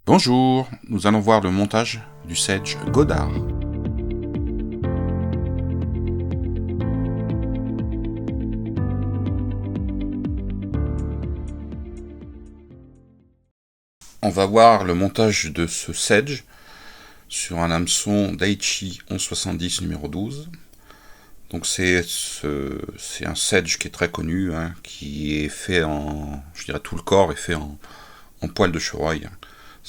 Bonjour, nous allons voir le montage du Sedge Godard. On va voir le montage de ce Sedge sur un hameçon Daichi 1170 numéro 12. Donc c'est un Sedge qui est très connu, qui est fait tout le corps est fait en poil de chevreuil.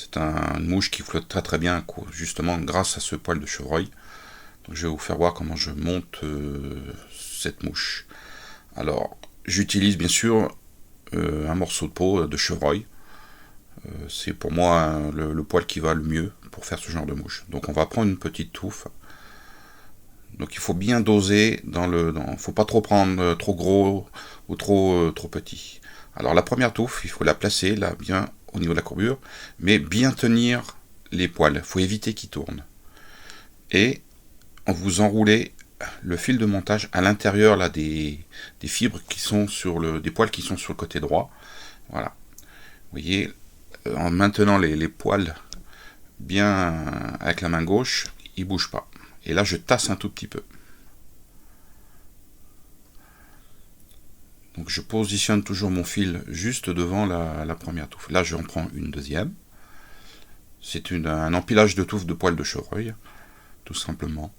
C'est une mouche qui flotte très très bien, justement grâce à ce poil de chevreuil. Donc je vais vous faire voir comment je monte cette mouche. Alors, j'utilise bien sûr un morceau de peau de chevreuil. C'est pour moi le poil qui va le mieux pour faire ce genre de mouche. Donc on va prendre une petite touffe. Donc il faut bien doser faut pas trop prendre trop gros ou trop petit. Alors la première touffe, il faut la placer là bien au niveau de la courbure, mais bien tenir les poils. Il faut éviter qu'ils tournent. Et vous enroulez le fil de montage à l'intérieur là des fibres qui sont des poils qui sont sur le côté droit. Voilà. Vous voyez, en maintenant les poils bien avec la main gauche, ils ne bougent pas. Et là, je tasse un tout petit peu. Donc je positionne toujours mon fil juste devant la première touffe. Là, j'en prends une deuxième. C'est un empilage de touffes de poils de chevreuil, tout simplement.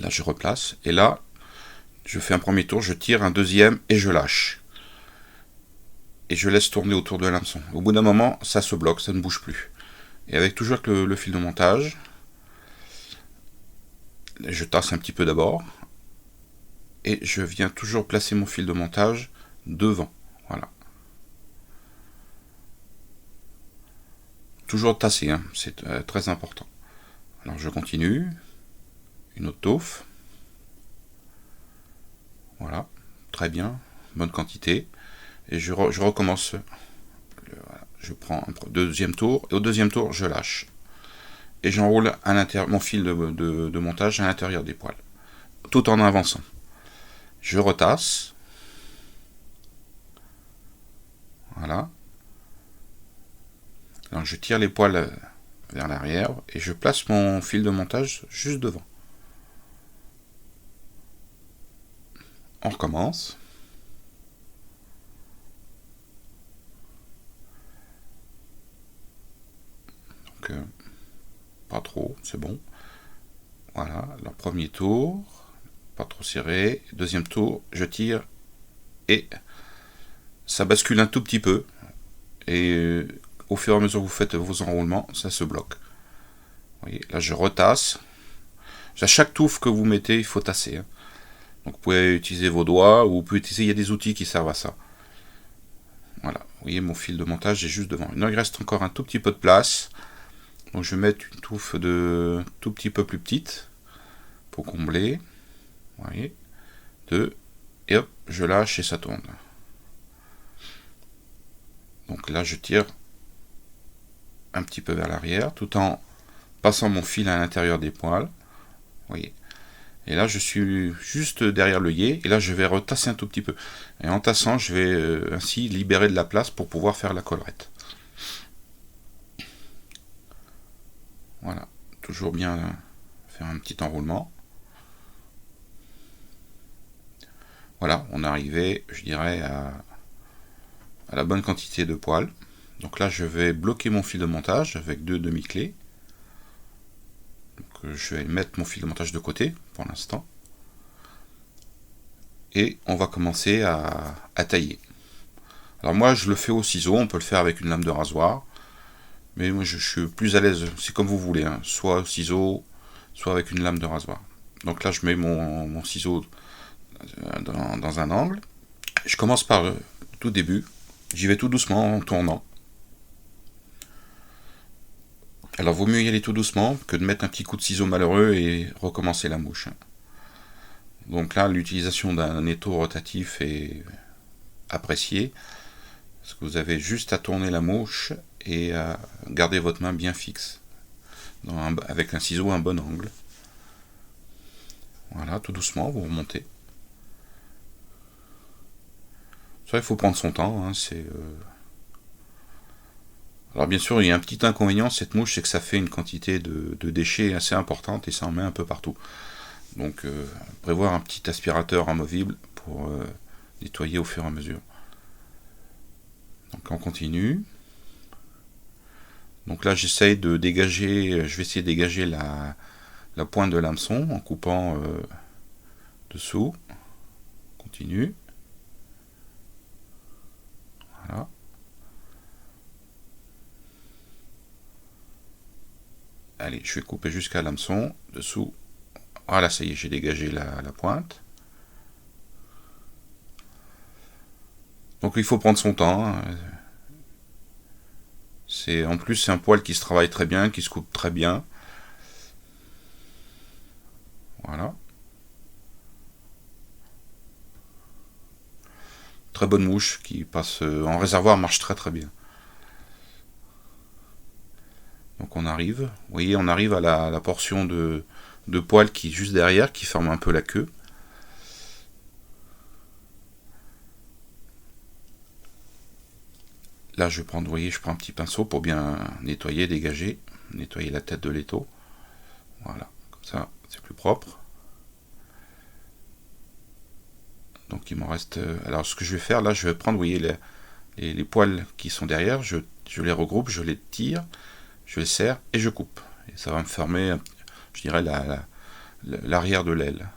Là, je replace. Et là, je fais un premier tour, je tire un deuxième et je lâche. Et je laisse tourner autour de l'hameçon. Au bout d'un moment, ça se bloque, ça ne bouge plus. Et avec toujours le fil de montage, je tasse un petit peu d'abord. Et je viens toujours placer mon fil de montage devant. Voilà. Toujours tasser, c'est très important. Alors je continue. Une autre touffe. Voilà. Très bien. Bonne quantité. Et je recommence. Voilà. Je prends un deuxième tour. Et au deuxième tour, je lâche. Et j'enroule mon fil de montage à l'intérieur des poils. Tout en avançant. Je retasse. Voilà. Donc je tire les poils vers l'arrière et je place mon fil de montage juste devant. On recommence. Donc pas trop, c'est bon. Voilà, le premier tour, pas trop serré. Deuxième tour, je tire et ça bascule un tout petit peu. Et au fur et à mesure que vous faites vos enroulements, ça se bloque. Vous voyez, là je retasse. À chaque touffe que vous mettez, il faut tasser. Donc vous pouvez utiliser vos doigts ou vous pouvez utiliser, il y a des outils qui servent à ça. Voilà, vous voyez mon fil de montage est juste devant. Il reste encore un tout petit peu de place. Donc je vais mettre une touffe de tout petit peu plus petite pour combler. Vous voyez, et hop, je lâche et ça tourne. Donc là je tire un petit peu vers l'arrière tout en passant mon fil à l'intérieur des poils. Vous voyez. Et là je suis juste derrière l'œillet et là je vais retasser un tout petit peu. Et en tassant je vais ainsi libérer de la place pour pouvoir faire la collerette. Voilà, toujours bien faire un petit enroulement. Voilà, on est arrivé, je dirais, à la bonne quantité de poils. Donc là, je vais bloquer mon fil de montage avec deux demi-clés. Donc je vais mettre mon fil de montage de côté pour l'instant. Et on va commencer à tailler. Alors moi, je le fais au ciseau, on peut le faire avec une lame de rasoir. Mais moi, je suis plus à l'aise, c'est comme vous voulez, soit au ciseau, soit avec une lame de rasoir. Donc là, je mets mon ciseau dans un angle. Je commence par le tout début. J'y vais tout doucement en tournant. Alors vaut mieux y aller tout doucement que de mettre un petit coup de ciseau malheureux et recommencer la mouche. Donc là, l'utilisation d'un étau rotatif est appréciée. Parce que vous avez juste à tourner la mouche et à garder votre main bien fixe. Avec un ciseau à un bon angle. Voilà, tout doucement, vous remontez. Ça, il faut prendre son temps. Alors bien sûr, il y a un petit inconvénient, cette mouche, c'est que ça fait une quantité de déchets assez importante et ça en met un peu partout. Donc prévoir un petit aspirateur amovible pour nettoyer au fur et à mesure. Donc on continue. Donc là j'essaye de dégager, je vais essayer de dégager la pointe de l'hameçon en coupant dessous. On continue. Voilà. Allez, je vais couper jusqu'à l'hameçon, dessous. Voilà, ça y est, j'ai dégagé la pointe. Donc il faut prendre son temps. Hein. En plus, c'est un poil qui se travaille très bien, qui se coupe très bien. Voilà. Très bonne mouche qui passe en réservoir, marche très très bien. Donc on arrive, vous voyez, on arrive à la portion de poil qui est juste derrière, qui forme un peu la queue. Là je vais prendre, vous voyez, je prends un petit pinceau pour bien nettoyer, dégager, nettoyer la tête de l'étau. Voilà, comme ça c'est plus propre. Donc il m'en reste... alors ce que je vais faire là, je vais prendre, vous voyez, les poils qui sont derrière, je les regroupe, je les tire, je les serre et je coupe. Et ça va me former, je dirais, l'arrière de l'aile.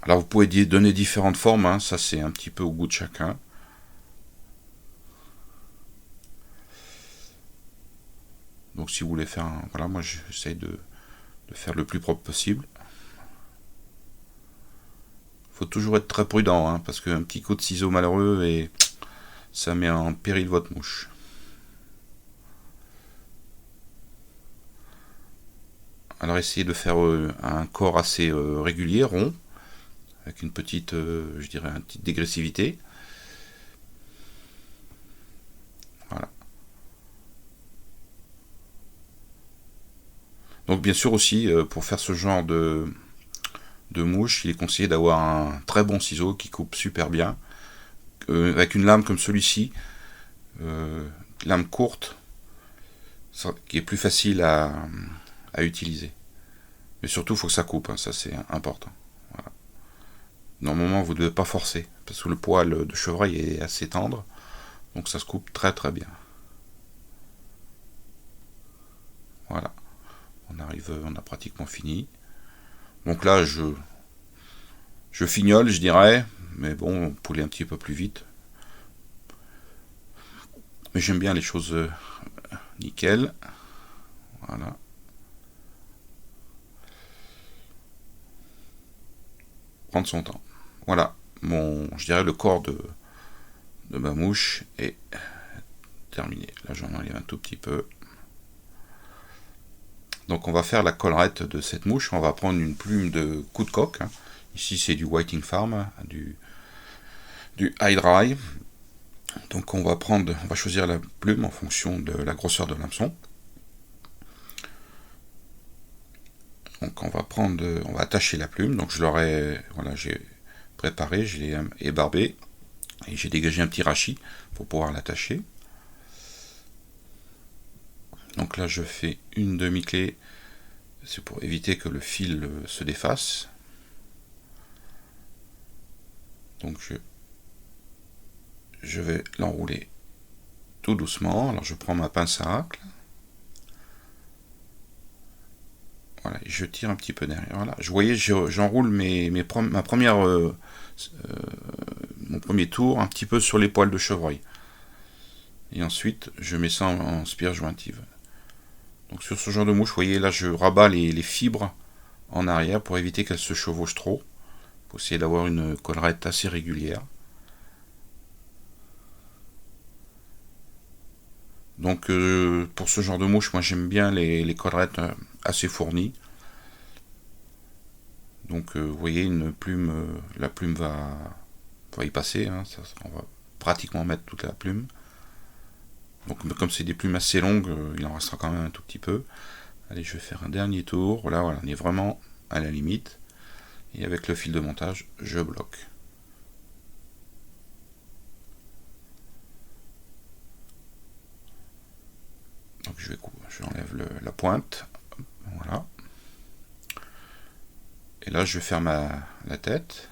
Alors vous pouvez donner différentes formes, hein, ça c'est un petit peu au goût de chacun. Donc si vous voulez faire un... Voilà, moi j'essaye de faire le plus propre possible. Faut toujours être très prudent, hein, parce qu'un petit coup de ciseau malheureux et ça met en péril votre mouche. Alors essayez de faire un corps assez régulier, rond, avec une petite, je dirais, une petite dégressivité. Voilà. Donc bien sûr aussi, pour faire ce genre de mouche, il est conseillé d'avoir un très bon ciseau qui coupe super bien, avec une lame comme celui-ci, lame courte, qui est plus facile à utiliser. Mais surtout, il faut que ça coupe, hein, ça c'est important. Voilà. Normalement, vous ne devez pas forcer, parce que le poil de chevreuil est assez tendre, donc ça se coupe très très bien. Voilà, on a pratiquement fini. Donc là, je fignole, je dirais, mais bon, on peut aller un petit peu plus vite. Mais j'aime bien les choses nickel. Voilà. Prendre son temps. Voilà, je dirais le corps de ma mouche est terminé. Là, j'en enlève un tout petit peu. Donc on va faire la collerette de cette mouche. On va prendre une plume de coup de coq. Hein. Ici c'est du Whiting Farm, du High Dry. Donc on va choisir la plume en fonction de la grosseur de l'hameçon. Donc on va attacher la plume. Donc j'ai préparé, je l'ai ébarbé et j'ai dégagé un petit rachis pour pouvoir l'attacher. Donc là je fais une demi-clé, c'est pour éviter que le fil se défasse. Donc je vais l'enrouler tout doucement. Alors je prends ma pince à racle. Voilà, et je tire un petit peu derrière. Voilà. Vous voyez, j'enroule mon premier tour un petit peu sur les poils de chevreuil. Et ensuite, je mets ça en spire jointive. Donc sur ce genre de mouche, vous voyez, là je rabats les fibres en arrière pour éviter qu'elles se chevauchent trop. Il faut essayer d'avoir une collerette assez régulière. Donc pour ce genre de mouche, moi j'aime bien les collerettes assez fournies. Donc vous voyez, la plume va y passer, hein, on va pratiquement mettre toute la plume. Donc comme c'est des plumes assez longues, il en restera quand même un tout petit peu. Allez, je vais faire un dernier tour. Là, voilà, on est vraiment à la limite. Et avec le fil de montage, je bloque. j'enlève la pointe. Voilà. Et là, je vais faire la tête.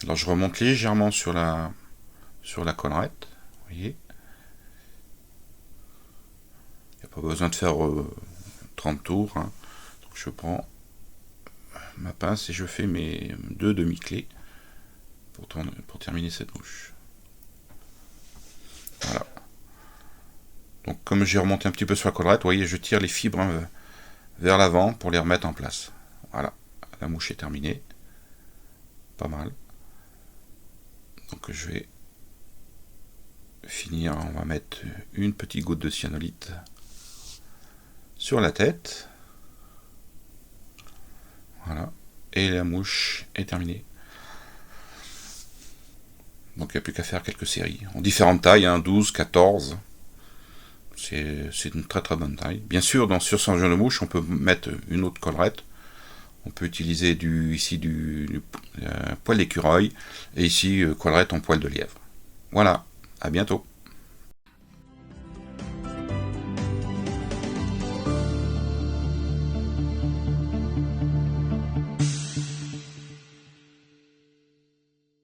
Alors, je remonte légèrement sur la collerette. Vous voyez. Il n'y a pas besoin de faire 30 tours. Hein. Donc, je prends ma pince et je fais mes 2 demi-clés pour terminer cette mouche. Voilà. Donc, comme j'ai remonté un petit peu sur la collerette, vous voyez, je tire les fibres vers l'avant pour les remettre en place. Voilà, la mouche est terminée. Pas mal. Donc je vais finir, on va mettre une petite goutte de cyanolite sur la tête. Voilà. Et la mouche est terminée. Donc il n'y a plus qu'à faire quelques séries. En différentes tailles, 12, 14. C'est une très très bonne taille. Bien sûr, sur ce genre de mouche, on peut mettre une autre collerette. On peut utiliser ici du poil d'écureuil et ici collerette en poil de lièvre. Voilà, à bientôt.